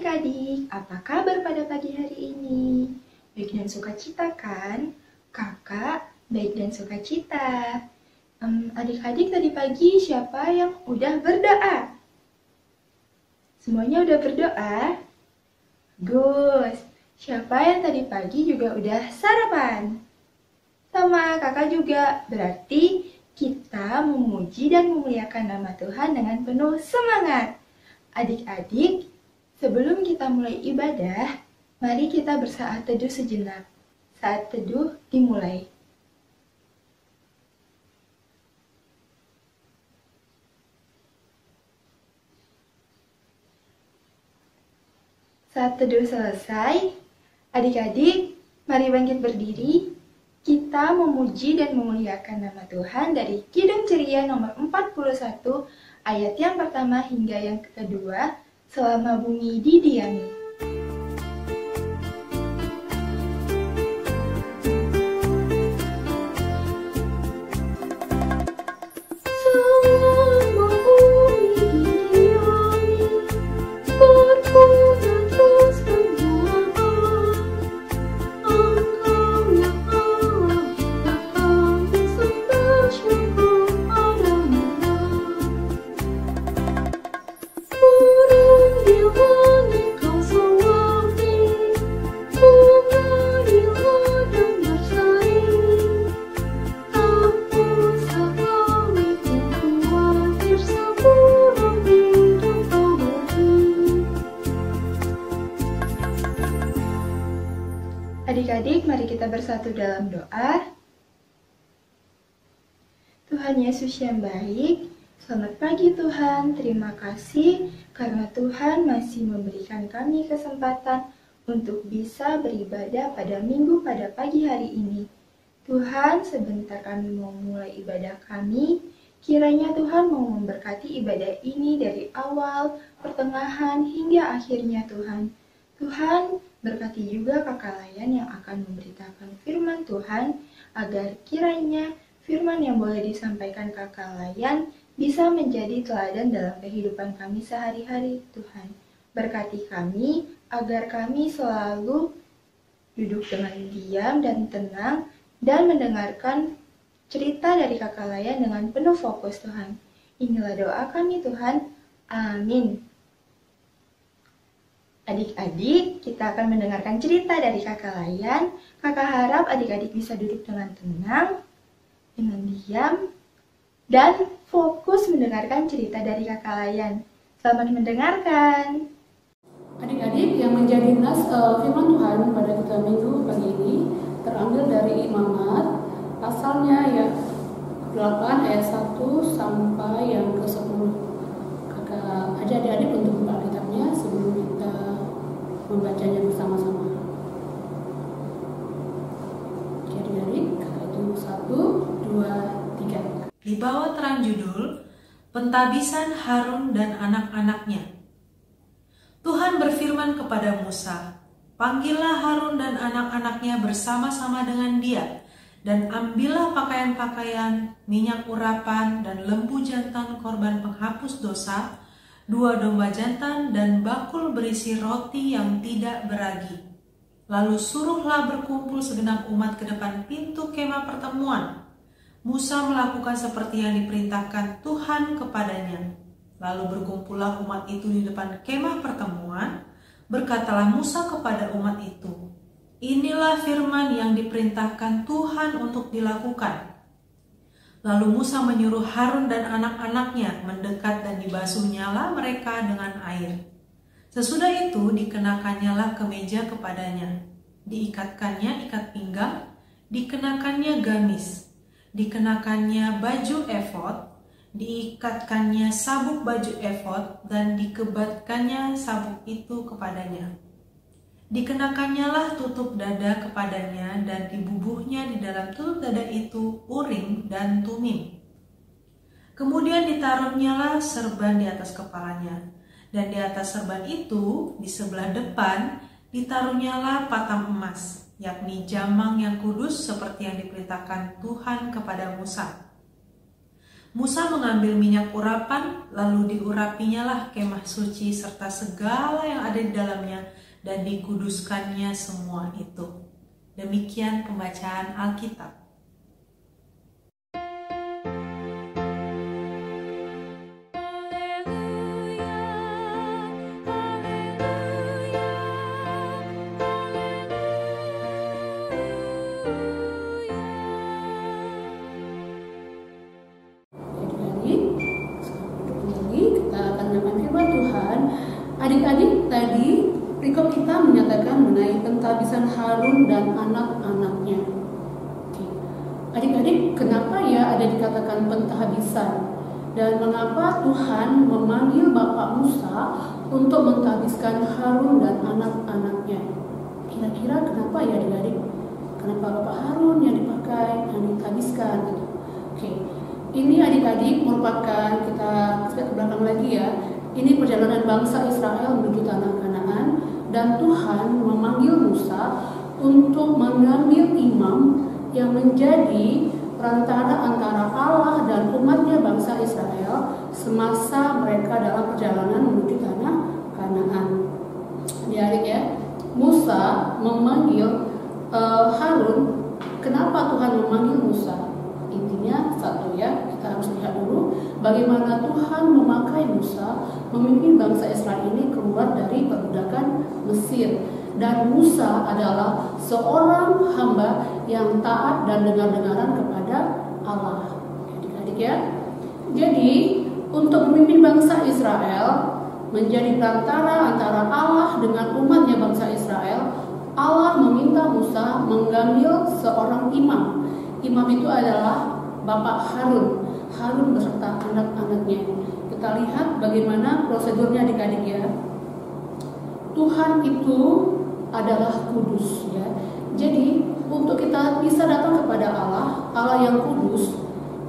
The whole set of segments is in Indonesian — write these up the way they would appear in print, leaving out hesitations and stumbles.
adik-adik, apa kabar pada pagi hari ini? Baik dan sukacita kan? Kakak baik dan sukacita. Adik-adik tadi pagi siapa yang udah berdoa? Semuanya udah berdoa? Gus, siapa yang tadi pagi juga udah sarapan? Sama kakak juga, berarti kita memuji dan memuliakan nama Tuhan dengan penuh semangat. Adik-adik, sebelum kita mulai ibadah, mari kita bersaat teduh sejenak. Saat teduh dimulai. Saat teduh selesai, adik-adik, mari bangkit berdiri. Kita memuji dan memuliakan nama Tuhan dari Kidung Ceria nomor 41, ayat yang pertama hingga yang kedua, selama bumi didiami. Adik-adik, mari kita bersatu dalam doa. Tuhan Yesus yang baik, selamat pagi Tuhan. Terima kasih karena Tuhan masih memberikan kami kesempatan untuk bisa beribadah pada minggu pada pagi hari ini. Tuhan, sebentar kami mau mulai ibadah kami. Kiranya Tuhan mau memberkati ibadah ini dari awal, pertengahan, hingga akhirnya Tuhan. Tuhan, berkati juga kakak Layan yang akan memberitakan firman Tuhan, agar kiranya firman yang boleh disampaikan kakak Layan bisa menjadi teladan dalam kehidupan kami sehari-hari, Tuhan. Berkati kami, agar kami selalu duduk dengan diam dan tenang, dan mendengarkan cerita dari kakak Layan dengan penuh fokus, Tuhan. Inilah doa kami, Tuhan. Amin. Adik-adik, kita akan mendengarkan cerita dari kakak Layan. Kakak harap adik-adik bisa duduk dengan tenang, dengan diam, dan fokus mendengarkan cerita dari kakak Layan. Selamat mendengarkan. Adik-adik, yang menjadi nas firman Tuhan pada kita minggu pagi ini terambil dari Imamat, pasalnya ya 8 ayat 1 sampai yang ke-10. Kakak ajak adik-adik untuk buka kitabnya sebelum kita membacanya bersama-sama. Jadi adik, kakak itu 1, 2, 3. Di bawah terang judul Pentabisan Harun dan anak-anaknya. Tuhan berfirman kepada Musa, "Panggillah Harun dan anak-anaknya bersama-sama dengan dia, dan ambillah pakaian-pakaian, minyak urapan, dan lembu jantan korban penghapus dosa, 2 domba jantan, dan bakul berisi roti yang tidak beragi. Lalu suruhlah berkumpul segenap umat ke depan pintu kemah pertemuan." Musa melakukan seperti yang diperintahkan Tuhan kepadanya. Lalu berkumpullah umat itu di depan kemah pertemuan. Berkatalah Musa kepada umat itu, "Inilah firman yang diperintahkan Tuhan untuk dilakukan." Lalu Musa menyuruh Harun dan anak-anaknya mendekat dan dibasuhnyalah mereka dengan air. Sesudah itu dikenakannya kemeja kepadanya, diikatkannya ikat pinggang, dikenakannya gamis, dikenakannya baju efod, diikatkannya sabuk baju efod, dan dikebatkannya sabuk itu kepadanya. Dikenakannya tutup dada kepadanya, dan dibubuhnya di dalam tutup dada itu urim dan tumim. Kemudian ditaruhnyalah serban di atas kepalanya, dan di atas serban itu di sebelah depan ditaruhnyalah patam emas, yakni jamang yang kudus seperti yang diperintahkan Tuhan kepada Musa. Musa mengambil minyak urapan, lalu diurapinyalah kemah suci serta segala yang ada di dalamnya, dan dikuduskannya semua itu. Demikian pembacaan Alkitab. Adik-adik, tadi perikop kita menyatakan mengenai pentabisan Harun dan anak-anaknya. Oke. Adik-adik, kenapa ya ada dikatakan pentabisan? Dan mengapa Tuhan memanggil Bapak Musa untuk mentabiskan Harun dan anak-anaknya? Kira-kira kenapa ya adik-adik? Kenapa Bapak Harun yang dipakai, yang ditabiskan gitu? Oke. Ini adik-adik merupakan, kita lihat ke belakang lagi ya. Ini perjalanan bangsa Israel menuju tanah Kanaan, dan Tuhan memanggil Musa untuk mengambil imam yang menjadi perantara antara Allah dan umatnya bangsa Israel semasa mereka dalam perjalanan menuju tanah Kanaan. Adik-adik ya, Musa memanggil Harun. Kenapa Tuhan memanggil Musa? Intinya satu ya, kita harus lihat dulu bagaimana Tuhan memakai Musa memimpin bangsa Israel ini keluar dari perbudakan Mesir. Dan Musa adalah seorang hamba yang taat dan dengar-dengaran kepada Allah. Adik-adik ya. Jadi untuk memimpin bangsa Israel menjadi perantara antara Allah dengan umatnya bangsa Israel, Allah meminta Musa mengambil seorang imam. Imam itu adalah Bapak Harun. Harun beserta anak-anaknya. Kita lihat bagaimana prosedurnya adik-adik ya. Tuhan itu adalah kudus ya. Jadi untuk kita bisa datang kepada Allah, Allah yang kudus,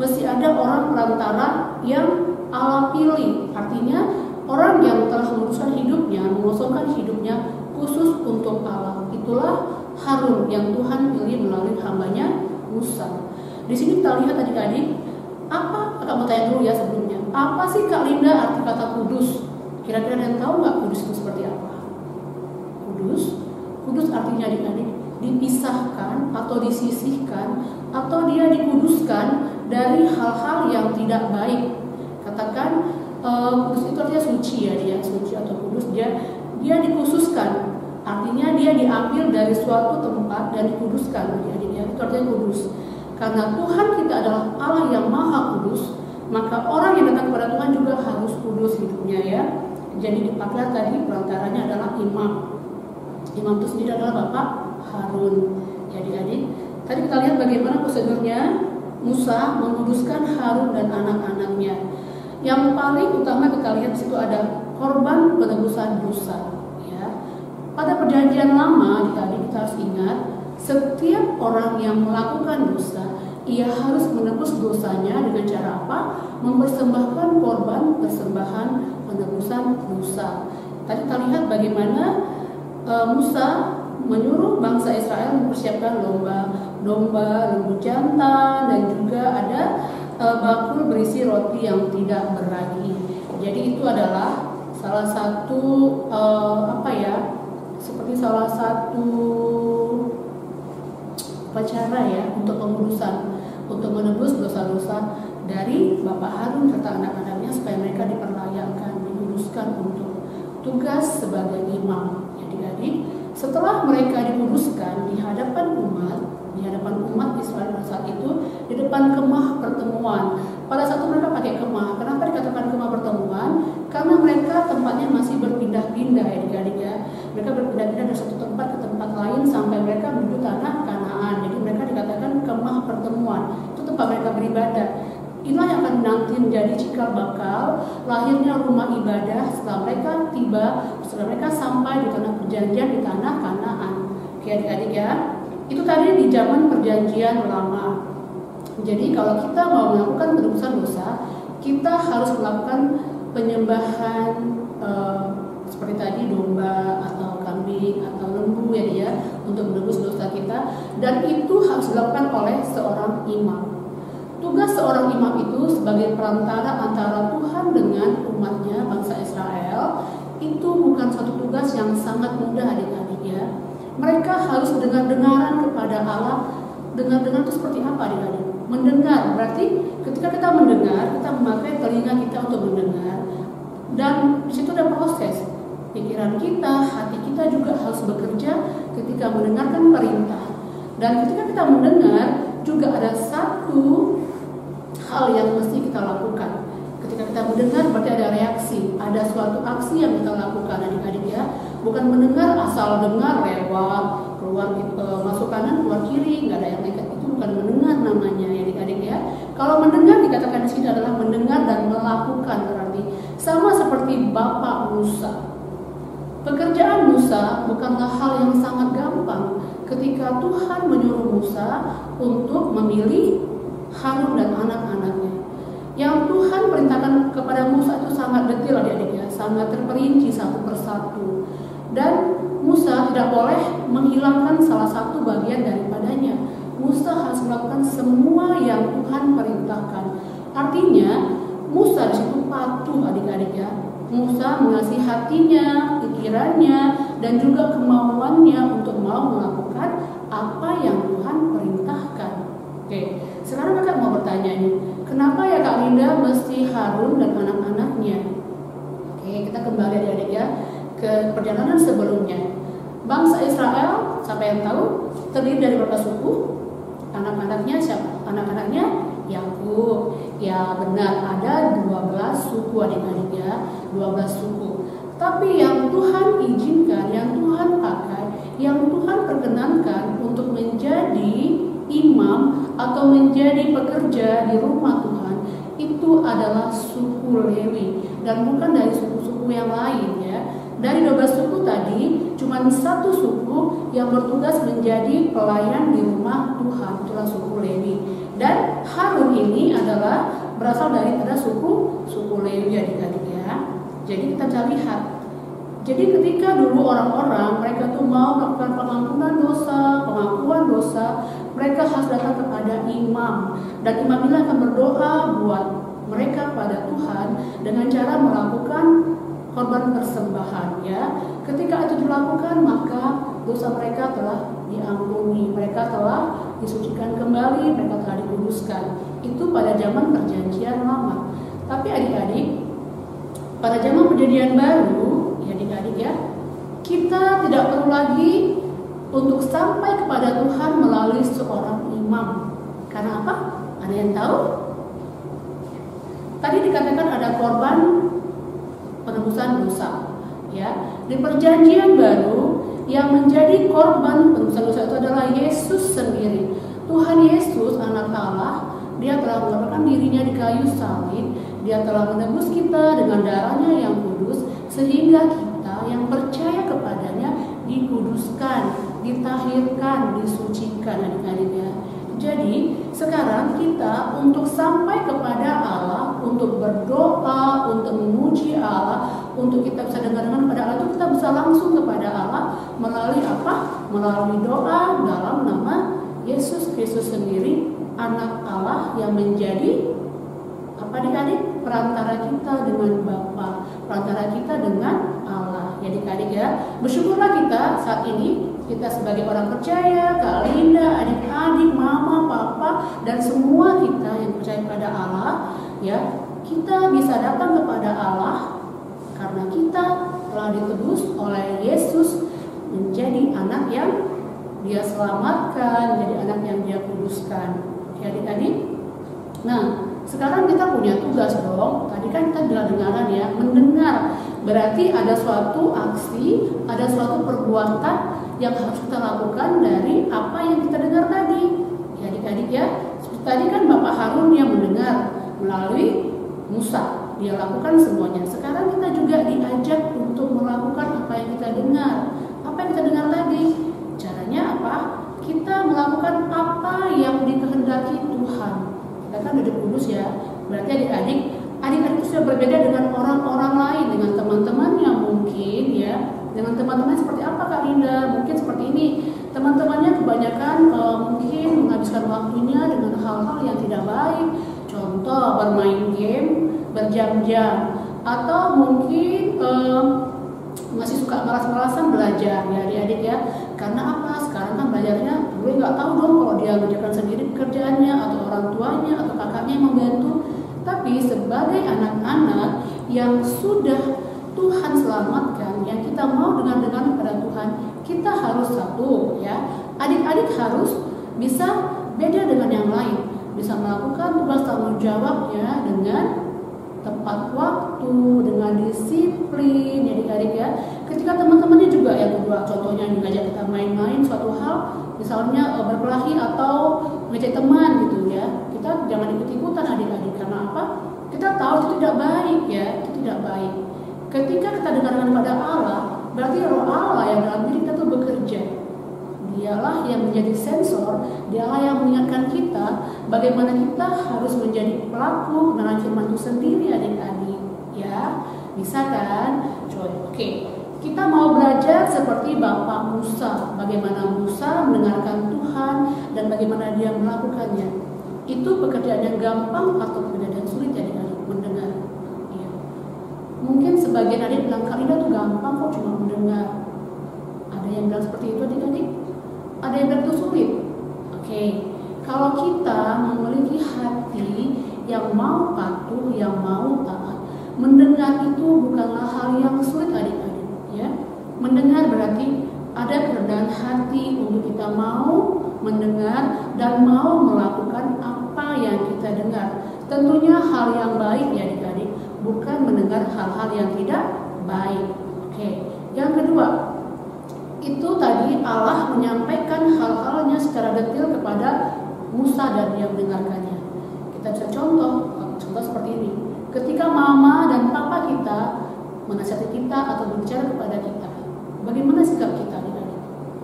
mesti ada orang perantara yang Allah pilih. Artinya orang yang telah menguduskan hidupnya, mengosongkan hidupnya khusus untuk Allah. Itulah Harun yang Tuhan pilih melalui hambanya Musa. Di sini kita lihat adik-adik, apa? Kakak mau tanya dulu ya sebelumnya. Apa sih Kak Linda arti kata kudus? Kira-kira ada yang tahu nggak kudus itu seperti apa? Kudus artinya adik-adik dipisahkan atau disisihkan atau dia dikuduskan dari hal-hal yang tidak baik. Katakan kudus itu artinya suci ya, dia suci atau kudus, dia dikhususkan. Artinya dia diambil dari suatu tempat dan dikuduskan. Jadi itu artinya kudus. Karena Tuhan kita adalah Allah yang maha kudus, maka orang yang datang kepada Tuhan juga harus kudus hidupnya ya. Jadi dipakailah tadi perantaranya adalah imam. Imam itu sendiri adalah Bapak Harun. Jadi adik, tadi kita lihat bagaimana prosedurnya Musa menguduskan Harun dan anak-anaknya. Yang paling utama kita lihat di situ ada korban penebusan dosa. Ya. Pada perjanjian lama, adik-adik kita harus ingat, setiap orang yang melakukan dosa, ia harus menebus dosanya dengan cara apa? Mempersembahkan korban persembahan penebusan dosa. Tadi kita lihat bagaimana Musa menyuruh bangsa Israel mempersiapkan domba, lembu jantan, dan juga ada bakul berisi roti yang tidak beragi. Jadi itu adalah salah satu seperti salah satu upacara ya untuk pengudusan, untuk menebus dosa-dosa dari Bapak Harun serta anak-anaknya supaya mereka diperlayakkan, dikuduskan untuk tugas sebagai imam. Adik-adik, setelah mereka dikuduskan di hadapan umat Israel saat itu, di depan kemah pertemuan. Pada saat itu mereka pakai kemah. Kenapa dikatakan kemah pertemuan? Karena mereka tempatnya masih berpindah-pindah ya adik-adik ya. Mereka berpindah-pindah dari satu tempat ke tempat lain sampai mereka menuju tanah Kanaan. Jadi mereka dikatakan kemah pertemuan. Itu tempat mereka beribadah. Inilah yang akan nanti menjadi cikal bakal lahirnya rumah ibadah setelah mereka sampai di tanah perjanjian, di tanah Kanaan. Oke adik-adik ya. Itu tadi di zaman perjanjian lama. Jadi kalau kita mau melakukan penebusan dosa, kita harus melakukan penyembahan seperti tadi domba atau kambing atau lembu ya untuk menebus dosa kita, dan itu harus dilakukan oleh seorang imam. Tugas seorang seorang imam itu sebagai perantara antara Tuhan dengan umatnya, bangsa Israel, itu bukan suatu tugas yang sangat mudah adik-adik ya. Mereka harus dengar-dengaran kepada Allah. Dengar-dengar itu seperti apa adik-adik? Mendengar, berarti ketika kita mendengar, kita memakai telinga kita untuk mendengar. Dan di situ ada proses. Pikiran kita, hati kita juga harus bekerja ketika mendengarkan perintah. Dan ketika kita mendengar, juga ada satu hal yang mesti kita lakukan. Ketika kita mendengar berarti ada reaksi, ada suatu aksi yang kita lakukan adik-adik ya. Bukan mendengar asal dengar lewat, keluar masuk kanan, keluar kiri, nggak ada yang nekat. Itu bukan mendengar namanya ya adik-adik ya. Kalau mendengar dikatakan di sini adalah mendengar dan melakukan, berarti sama seperti Bapak Musa. Pekerjaan Musa bukanlah hal yang sangat gampang ketika Tuhan menyuruh Musa untuk memilih Harun dan anak-anaknya. Yang Tuhan perintahkan kepada Musa itu sangat detail adik-adik ya, sangat terperinci satu persatu. Dan Musa tidak boleh menghilangkan salah satu bagian daripadanya. Musa harus melakukan semua yang Tuhan perintahkan. Artinya Musa di situ patuh adik-adik ya. Musa mengasih hatinya, pikirannya, dan juga kemauannya untuk mau melakukan apa yang Tuhan perintahkan. Oke, sekarang kakak mau bertanya nih, kenapa ya Kak Linda mesti Harun dan anak-anaknya? Oke, kita kembali adik-adik ya ke perjalanan sebelumnya. Bangsa Israel, siapa yang tahu, terdiri dari berapa suku? Anak-anaknya siapa? Anak-anaknya Yakub. Ya benar, ada 12 suku adik-adik ya, 12 suku. Tapi yang Tuhan izinkan, yang Tuhan pakai, yang Tuhan perkenankan untuk menjadi imam atau menjadi pekerja di rumah Tuhan, itu adalah suku Lewi dan bukan dari suku-suku yang lain ya. Dari 12 suku tadi, cuma satu suku yang bertugas menjadi pelayan di rumah Tuhan, itulah suku Lewi. Dan Harun ini adalah berasal dari suku Lewi adik-adik ya. Jadi kita bisa lihat. Jadi ketika dulu orang-orang mereka tuh mau melakukan pengampunan dosa, pengakuan dosa, mereka harus datang kepada imam. Dan imam ini akan berdoa buat mereka pada Tuhan dengan cara melakukan korban persembahan ya. Ketika itu dilakukan maka dosa mereka telah diampuni, mereka telah disucikan kembali, mereka telah dikuduskan. Itu pada zaman perjanjian lama. Tapi adik-adik, pada zaman perjanjian baru, ya adik-adik ya, kita tidak perlu lagi untuk sampai kepada Tuhan melalui seorang imam. Karena apa? Ada yang tahu? Tadi dikatakan ada korban penebusan dosa. Ya, di perjanjian baru yang menjadi korban penebusan dosa itu adalah Yesus sendiri. Tuhan Yesus, anak Allah, dia telah mengorbankan dirinya di kayu salib. Dia telah menebus kita dengan darahnya yang kudus, sehingga kita yang percaya kepadanya dikuduskan, ditahirkan, disucikan adik-adiknya. Jadi sekarang kita untuk sampai kepada Allah, untuk berdoa, untuk memuji Allah, untuk kita bisa dengar-dengar kepada Allah, itu kita bisa langsung kepada Allah melalui apa? Melalui doa dalam nama Yesus Kristus sendiri, anak Allah yang menjadi apa adik-adik? Perantara kita dengan Bapa, perantara kita dengan Allah. Ya adik-adik ya, bersyukurlah kita saat ini, kita sebagai orang percaya, Kak Linda, adik-adik, mama, papa, dan semua kita yang percaya pada Allah, ya, kita bisa datang kepada Allah karena kita telah ditebus oleh Yesus menjadi anak yang dia selamatkan, menjadi anak yang dia kuduskan. Ya adik-adik. Nah, sekarang kita punya tugas dong. Tadi kan kita dengar-dengaran ya, mendengar. Berarti ada suatu aksi, ada suatu perbuatan yang harus kita lakukan dari apa yang kita dengar tadi. Ya adik-adik ya. Tadi kan Bapak Harun yang mendengar melalui Musa. Dia lakukan semuanya. Sekarang kita juga diajak untuk melakukan apa yang kita dengar. Apa yang kita dengar tadi? Caranya apa? Kita melakukan apa yang dikehendaki Tuhan. Kita kan udah kudus ya. Berarti adik-adik itu sudah berbeda dengan orang-orang lain, dengan teman-teman yang mungkin ya, dengan teman-teman seperti apa Kak Linda? Mungkin seperti ini. Teman-temannya kebanyakan mungkin menghabiskan waktunya dengan hal-hal yang tidak baik. Contoh bermain game berjam-jam, atau mungkin masih suka malas-malasan belajar ya adik-adik ya. Karena apa? Sekarang kan belajarnya gue nggak tahu dong kalau dia mengerjakan sendiri pekerjaannya atau orang tuanya atau kakaknya yang membantu. Tapi sebagai anak-anak yang sudah Tuhan selamatkan, yang kita mau dengar-dengar kepada Tuhan, kita harus satu ya. Adik-adik harus bisa beda dengan yang lain, bisa melakukan tugas tanggung jawabnya dengan tepat waktu, dengan disiplin ya adik-adik ya. Ketika teman-temannya juga yang kedua, contohnya ngajak kita main-main suatu hal, misalnya berkelahi atau ngejek teman gitu ya, kita jangan ikut-ikutan adik-adik. Karena apa? Kita tahu itu tidak baik ya, itu tidak baik. Ketika kita dengarkan kepada Allah, berarti roh Allah yang dalam diri kita itu bekerja. Dialah yang menjadi sensor, dialah yang mengingatkan kita bagaimana kita harus menjadi pelaku kebenaran firman itu sendiri adik-adik ya. Bisa kan? Oke. Kita mau belajar seperti Bapak Musa, bagaimana Musa mendengarkan Tuhan dan bagaimana dia melakukannya. Itu pekerjaan yang gampang atau pekerjaan yang sulit adik-adik mendengar ya. Mungkin sebagian adik bilang Karina tuh gampang kok, cuma mendengar. Ada yang bilang seperti itu adik-adik? Ada yang bilang itu sulit. Oke. Kalau kita memiliki hati yang mau patuh, yang mau taat, mendengar itu bukanlah hal yang sulit adik-adik ya. Mendengar berarti ada kerendahan hati untuk kita mau mendengar dan mau melakukan apa yang kita dengar. Tentunya hal yang baik ya adik-adik, bukan mendengar hal-hal yang tidak baik. Oke. Yang kedua, itu tadi Allah menyampaikan hal-halnya secara detail kepada Musa dan dia mendengarkannya. Kita bisa contoh seperti ini. Ketika mama dan papa kita menasihati kita atau berbicara kepada kita, bagaimana sikap kita adik-adik?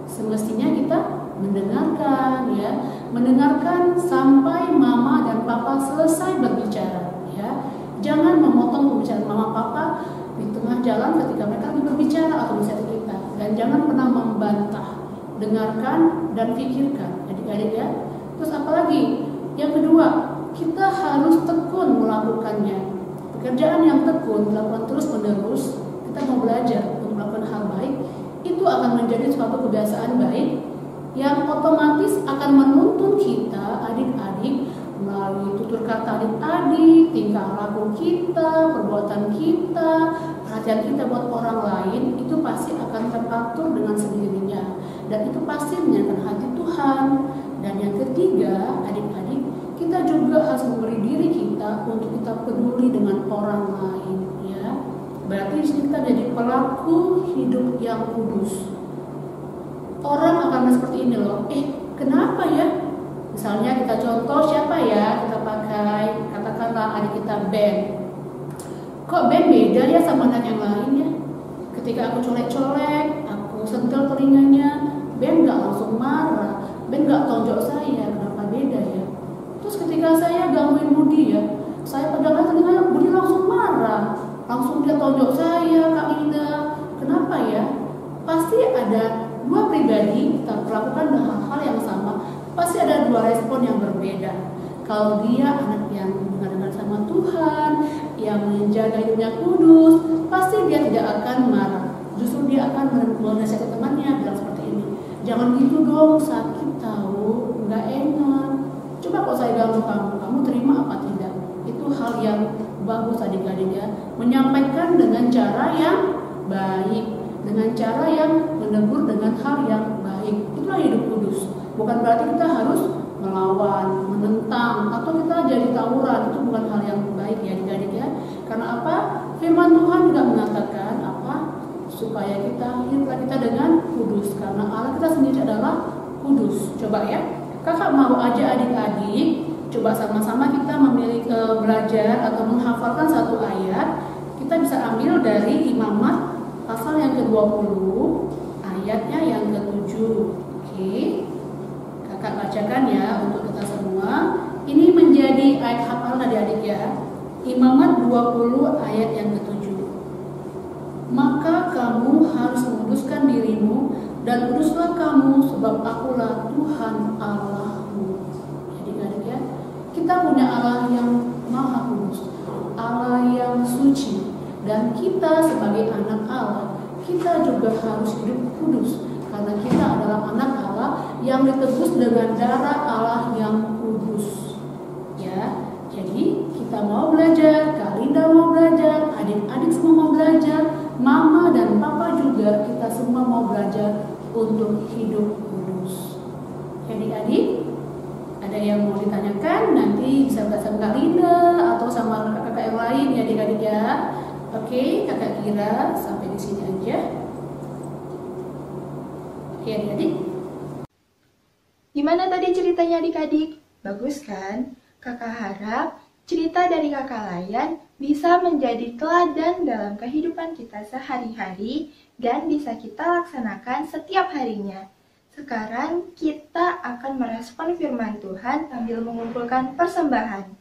Semestinya kita mendengarkan ya, mendengarkan sampai mama dan papa selesai berbicara ya. Jangan memotong pembicaraan mama papa di tengah jalan ketika mereka lagi berbicara atau menasihati kita, dan jangan pernah membantah. Dengarkan dan pikirkan adik-adik ya. Terus apalagi? Yang kedua, kita harus tekun melakukannya. Pekerjaan yang tekun dilakukan terus-menerus. Kita mau belajar untuk melakukan hal baik, itu akan menjadi suatu kebiasaan baik yang otomatis akan menuntun kita adik-adik melalui tutur kata adik-adik, tingkah laku kita, perbuatan kita, perhatian kita buat orang lain, itu pasti akan teratur dengan sendirinya, dan itu pasti menyenangkan hati Tuhan. Dan yang ketiga adik-adik, kita juga harus memberi diri kita untuk kita peduli dengan orang lain ya. Berarti kita jadi pelaku hidup yang kudus. Orang akan seperti ini loh, kenapa ya? Misalnya kita contoh siapa ya, kita pakai katakanlah adik kita Ben. Kok Ben beda ya sama anak yang lain ya? Ketika aku colek-colek, aku sentil telinganya, Ben gak langsung marah, Ben gak tonjok saya, kenapa beda ya? Terus ketika saya gangguin Budi ya, saya pegang telinganya, Budi langsung marah, langsung dia tonjok saya, Kak Linda. Kenapa ya? Pasti ada dua pribadi kita melakukan hal-hal yang sama, pasti ada dua respon yang berbeda. Kalau dia anak yang dengar-dengar sama Tuhan, yang menjaga hidupnya kudus, pasti dia tidak akan marah. Justru dia akan menasihati temannya bilang seperti ini, jangan gitu dong, sakit tahu, nggak enak. Coba kalau saya ganggu kamu, kamu terima apa tidak? Itu hal yang bagus adik-adik ya. Menyampaikan dengan cara yang baik, dengan cara yang menegur dengan hal yang baik. Itulah hidup kudus. Bukan berarti kita harus melawan, menentang, atau kita jadi tawuran. Itu bukan hal yang baik ya adik-adik ya. Karena apa? Firman Tuhan juga mengatakan apa? Supaya hiduplah kita dengan kudus. Karena Allah kita sendiri adalah kudus. Coba ya, kakak mau aja adik-adik, coba sama-sama kita belajar atau menghafalkan satu ayat. Kita bisa ambil dari Imamat pasal yang ke-20, ayatnya yang ke-7. Oke, kakak bacakan ya untuk kita semua. Ini menjadi ayat hafalan adik-adik ya. Imamat 20 ayat yang ke-7. Maka kamu harus menguduskan dirimu, dan kuduslah kamu, sebab akulah Tuhan Allahmu. Adik-adik ya, kita punya Allah yang kita sebagai anak Allah, kita juga harus hidup kudus, karena kita adalah anak Allah yang ditebus dengan darah Allah yang kudus. Ya, jadi kita mau belajar, Kak Linda mau belajar, adik-adik semua mau belajar, Mama dan Papa juga, kita semua mau belajar untuk hidup kudus. Adik-adik, ada yang mau ditanyakan? Nanti bisa sama Kak Linda atau sama kakak-kakak yang lain ya adik-adik ya. Oke, Kakak Kira sampai di sini aja. Oke adik-adik. Gimana tadi ceritanya adik-adik? Bagus kan? Kakak harap cerita dari Kakak Layan bisa menjadi teladan dalam kehidupan kita sehari-hari dan bisa kita laksanakan setiap harinya. Sekarang kita akan merespon firman Tuhan sambil mengumpulkan persembahan.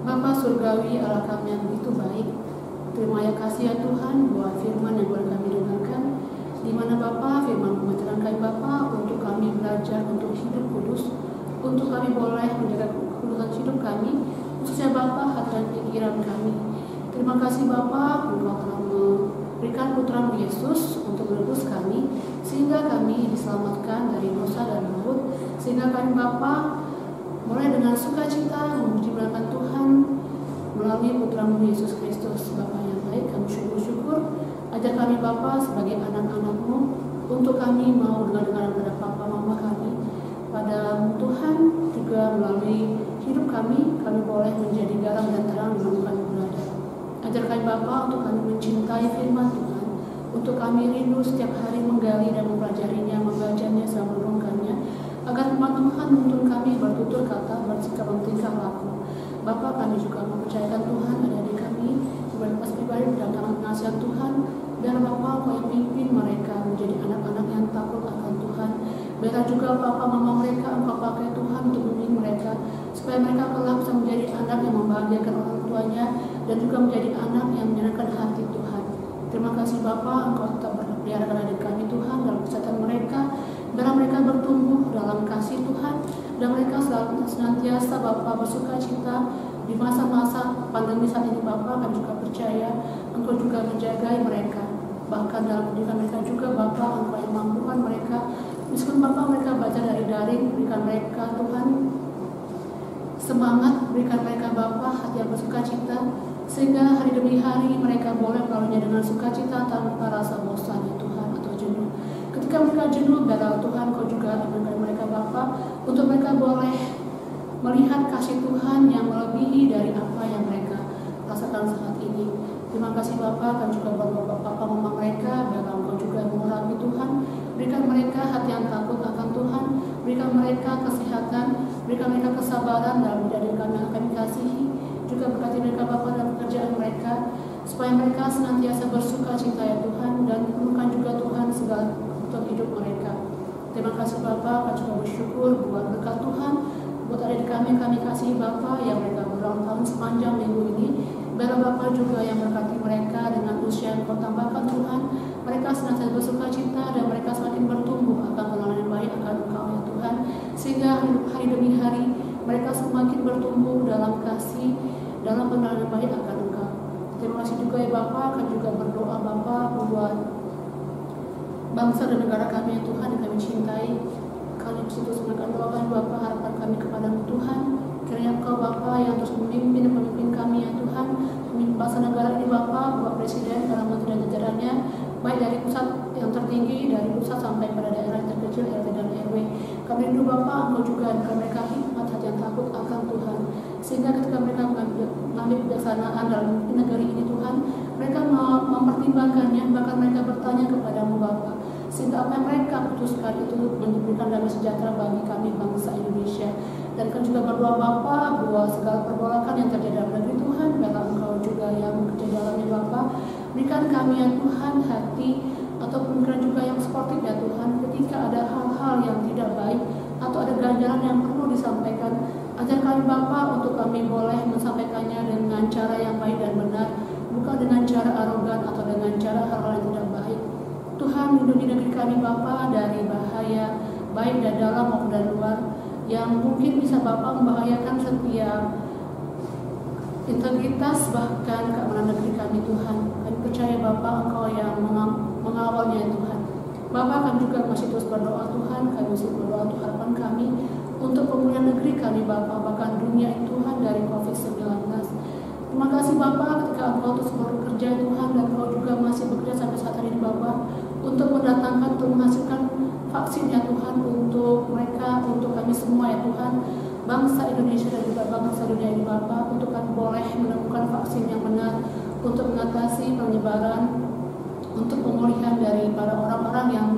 Bapa surgawi, Allah kami yang begitu baik, terima kasih ya Tuhan buat firman yang boleh kami dengarkan, di mana Bapa firman mengajarkan Bapa untuk kami belajar untuk hidup kudus, untuk kami boleh menjaga kekudusan hidup kami, khususnya Bapa hati dan pikiran kami. Terima kasih Bapa, Engkau telah memberikan putra-Mu Yesus untuk menebus kami, sehingga kami diselamatkan dari dosa dan maut, sehingga kami Bapa mulai dengan sukacita memuji belakan Tuhan melalui putra-Mu Yesus Kristus. Bapa yang baik, kami syukur-syukur, ajar kami Bapa sebagai anak-anak-Mu, untuk kami mau dengar-dengar pada Papa Mama kami, pada Tuhan juga melalui hidup kami boleh menjadi garam dan terang di mana kami berada. Ajar kami Bapa untuk kami mencintai firman Tuhan, untuk kami rindu setiap hari menggali dan mempelajarinya, membacanya, dan merenungkannya, agar firman Tuhan menuntun kami bertutur kata, bersikap dan tingkah laku. Bapa, kami juga mempercayakan Tuhan adik-adik kami berlepas pribadi mendatangkan nasihat Tuhan, dan Bapa Kau yang pimpin mereka menjadi anak-anak yang takut akan Tuhan. Biarlah juga Papa Mama mereka Engkau pakai Tuhan untuk membimbing mereka, supaya mereka kelak bisa menjadi anak yang membahagiakan orang tuanya, dan juga menjadi anak yang menyenangkan hati Tuhan. Terima kasih Bapa, Engkau tetap berpelihara adik kami Tuhan dalam kesehatan mereka, biarlah mereka bertumbuh dalam kasih Tuhan, dan mereka selalu senantiasa Bapa bersuka cita di masa-masa pandemi saat ini. Bapa, kami juga percaya Engkau juga menjagai mereka, bahkan dalam pendidikan mereka juga Bapa, Engkau yang mampukan mereka, meskipun Bapa mereka baca dari daring, berikan mereka Tuhan semangat, berikan mereka Bapa hati yang bersuka cita, sehingga hari demi hari mereka boleh melaluinya dengan sukacita tanpa rasa bosan ya Tuhan atau jenuh. Ketika mereka Judul, biarlah Tuhan Kau juga memberkati mereka Bapa, untuk mereka boleh melihat kasih Tuhan yang melebihi dari apa yang mereka rasakan saat ini. Terima kasih Bapa, dan juga buat Bapak Mama mereka, biarlah Engkau juga mengurapi Tuhan. Berikan mereka hati yang takut akan Tuhan, berikan mereka kesehatan, berikan mereka kesabaran dalam menjadikan yang kami kasihi. Juga berkati mereka Bapa dalam pekerjaan mereka, supaya mereka senantiasa bersuka cita ya Tuhan, dan penuhkan juga Tuhan segala untuk hidup mereka. Terima kasih Bapa, kami juga bersyukur buat berkat Tuhan, buat adik kami kasihi Bapa yang mereka berulang tahun sepanjang minggu ini. Biarlah Bapa juga yang berkati mereka dengan usia yang Kau tambahkan Tuhan. Mereka senantiasa bersuka cita dan mereka semakin bertumbuh akan pengenalan yang baik akan Engkau ya Tuhan, sehingga hari demi hari mereka semakin bertumbuh dalam kasih, dalam pengenalan yang baik akan Engkau. Terima kasih juga ya Bapa, kami juga berdoa Bapa buat bangsa dan negara kami ya Tuhan yang kami cintai. Kami terus mendoakan Bapa, harapan kami kepadamu Tuhan. Kiranya Engkau Bapa yang terus memimpin pemimpin kami ya Tuhan, pemimpin bangsa negara ini Bapa, Bapak Presiden, para menteri dan jajarannya, baik dari pusat yang tertinggi, dari pusat sampai pada daerah yang terkecil, RT dan RW. Kami rindu Bapa, Engkau juga akan mereka hikmat hati yang takut akan Tuhan, sehingga ketika mereka mengambil kebijaksanaan dalam negeri ini Tuhan, mereka mempertimbangkannya, bahkan mereka bertanya kepadamu Bapa, sehingga apa yang mereka putuskan itu memberikan damai sejahtera bagi kami bangsa Indonesia. Dan kami juga berdoa Bapa bahwa segala pergolakan yang terjadi dalam negeri Tuhan, biarlah Engkau juga yang bekerja dalamnya Bapa. Berikan kami ya Tuhan hati atau pemikiran juga yang sportif ya Tuhan, ketika ada hal-hal yang tidak baik atau ada ganjaran yang perlu disampaikan, ajar kami Bapa untuk kami boleh menyampaikannya dengan cara yang baik dan benar, bukan dengan cara arogan atau dengan cara hal-hal yang tidak baik. Tuhan, lindungi negeri kami Bapa dari bahaya baik dari dalam maupun dari luar yang mungkin bisa Bapa membahayakan setiap integritas bahkan keamanan negeri kami Tuhan. Kami percaya Bapa Engkau yang mengawalnya Tuhan. Bapa, kami juga masih terus berdoa Tuhan, kami masih berdoa untuk harapan kami untuk pemulihan negeri kami Bapa, bahkan dunia ini Tuhan dari COVID-19. Terima kasih Bapa ketika Engkau terus bekerja Tuhan, dan Engkau juga masih bekerja sampai saat hari ini Bapa untuk mendatangkan, untuk menghasilkan vaksin ya Tuhan untuk mereka, untuk kami semua ya Tuhan, bangsa Indonesia dan juga bangsa dunia ini Bapa, untuk kami boleh menemukan vaksin yang benar untuk mengatasi penyebaran, untuk pemulihan dari para orang-orang yang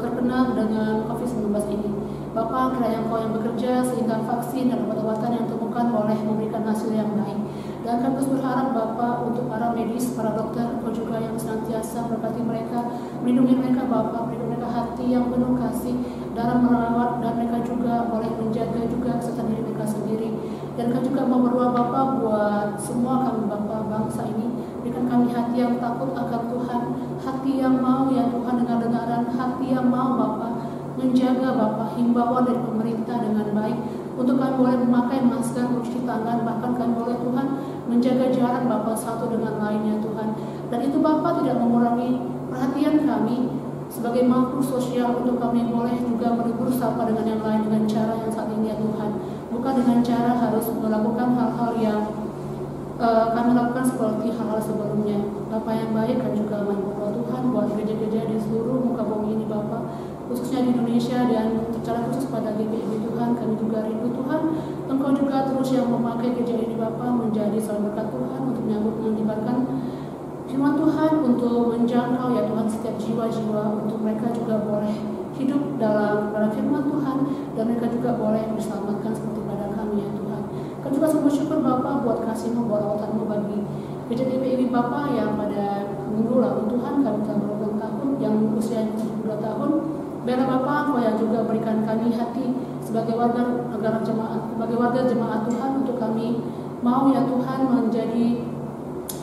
terkena dengan COVID-19 ini. Bapa, kiranya Engkau yang bekerja sehingga vaksin dan obat-obatan yang ditemukan boleh memberikan hasil yang baik. Dan kami terus berharap Bapa untuk para medis, para dokter, Engkau juga yang senantiasa berkati mereka, melindungi mereka Bapa, berikan mereka hati yang penuh kasih dalam merawat, dan mereka juga boleh menjaga juga kesehatan diri mereka sendiri. Dan kami juga mau berdoa Bapa buat semua kami Bapa bangsa ini, berikan kami hati yang takut akan Tuhan, hati yang mau ya Tuhan dengar-dengaran, hati yang mau Bapa menjaga Bapa himbauan dari pemerintah dengan baik, untuk kami boleh memakai masker, mencuci tangan, bahkan kami boleh Tuhan menjaga jarak Bapa satu dengan lainnya Tuhan. Dan itu Bapa tidak mengurangi perhatian kami sebagai makhluk sosial, untuk kami boleh juga menegur sapa dengan yang lain dengan cara yang saat ini ya Tuhan, bukan dengan cara harus melakukan hal-hal yang kami lakukan seperti hal-hal sebelumnya. Bapa yang baik, kan juga berdoa Tuhan buat gereja-gereja di seluruh muka bumi ini Bapa, khususnya di Indonesia, dan secara khusus pada GPIB Tuhan. Kami juga rindu Tuhan, Engkau juga terus yang memakai gereja ini Bapa menjadi salah berkat Tuhan untuk menyambut menyebarkan firman Tuhan, untuk menjangkau ya Tuhan setiap jiwa-jiwa, untuk mereka juga boleh hidup dalam firman Tuhan, dan mereka juga boleh diselamatkan seperti pada kami ya Tuhan. Kami juga sungguh syukur Bapa buat kasih-Mu, buat rawatan-Mu bagi gereja GPIB Bapa yang pada minggu lalu Tuhan kami telah berulang tahun, yang usia 72 tahun. Biarlah Bapa Engkau yang juga berikan kami hati sebagai warga negara jemaat, sebagai warga jemaat Tuhan, untuk kami mau ya Tuhan menjadi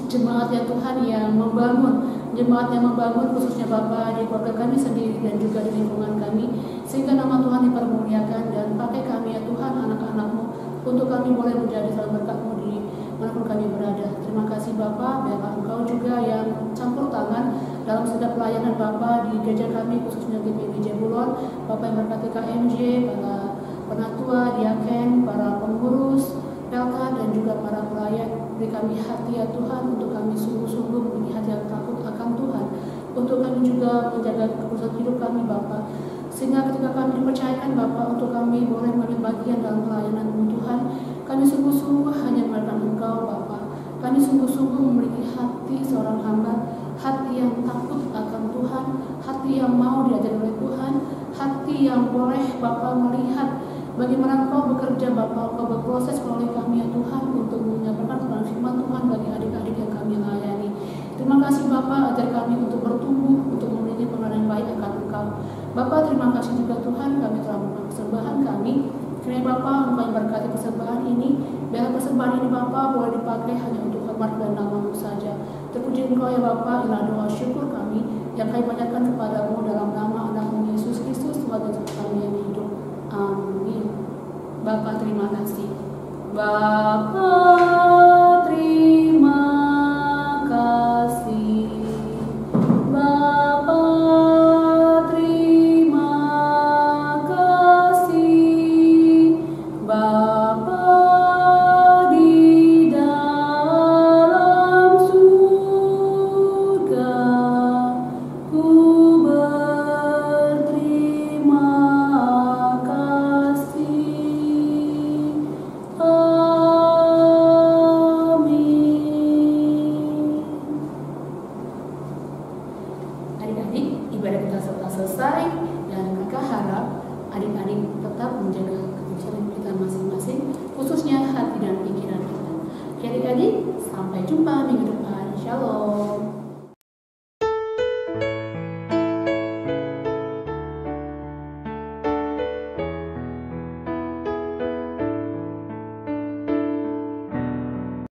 jemaat ya Tuhan yang membangun, jemaat yang membangun khususnya Bapa di keluarga kami sendiri dan juga di lingkungan kami, sehingga nama Tuhan dipermuliakan. Dan pakai kami ya Tuhan anak-anak-Mu, untuk kami boleh menjadi salah berkat-Mu di manapun kami berada. Terima kasih Bapa, biarlah Engkau juga yang campur tangan dalam setiap pelayanan Bapa di gereja kami, khususnya GPIB Jebulon. Bapa yang berkati KMJ, para penatua, diaken, para pengurus, pelkat, dan juga para pelayan. Beri kami hati ya Tuhan, untuk kami sungguh-sungguh mempunyai hati yang takut akan Tuhan, untuk kami dan juga menjaga keputusan hidup kami Bapa. Sehingga ketika kami dipercayakan Bapa untuk kami boleh mengambil bagian dalam pelayanan Tuhan, kami sungguh-sungguh hanya mengandalkan Engkau Bapa. Kami sungguh-sungguh memiliki hati seorang hamba, hati yang takut akan Tuhan, hati yang mau diajari oleh Tuhan, hati yang boleh Bapa melihat bagaimana Engkau bekerja Bapa, Engkau berproses melalui kami ya Tuhan untuk menyampaikan kebenaran firman Tuhan bagi adik-adik yang kami layani. Terima kasih Bapa, ajar kami untuk bertumbuh, untuk memiliki pengenalan yang baik akan Engkau. Bapa, terima kasih juga Tuhan, kami telah melakukan persembahan kami. Kiranya Bapa, Engkau yang berkati persembahan ini, biarlah persembahan ini Bapa boleh dipakai hanya untuk hormat dan nama-Mu saja. Terpuji Engkau ya Bapa, inilah doa syukur kami yang kami panjatkan kepadamu dalam nama anak-Mu Yesus Kristus, Tuhan dan Juru kami yang hidup. Amin. Bapa, terima kasih. Bapa